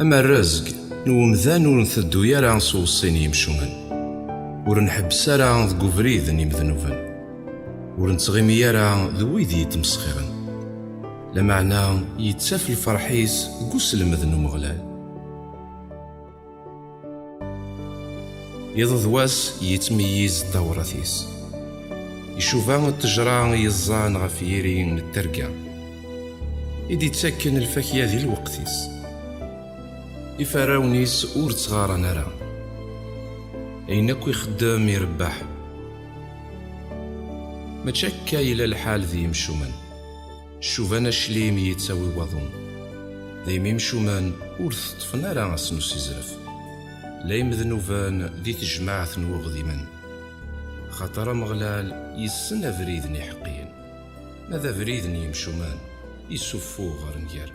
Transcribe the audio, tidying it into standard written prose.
أما الرزق نومذان ور نثدو يرا نصوصين يمشومن، ور نحبس راه ذك وفريد مذنوبن، ور نتغيم يرا ذو ويدي يتمسخرن. لمعنى يتساف الفرحيس قسل مذنو مغلال. يضواس يتميز دورثيس، يشوفان التجران يزان غف يرين الترقى، إدي تسكن الفاكية ذي الوقتيس. يفراونيس ور تصغار نرى، أينك يخدم يربح، ما تشكا إلى الحال ذي مشومن. شوفان الشليم يتساوي وضون، ذي مشومن ور تطفن راه سنوس يزرف. لا يمذنوفان ذي تجماعة وغذيمن، خاطر مغلال يسن فريدني حقين، ماذا فريدني يمشومان يسفو غير نير.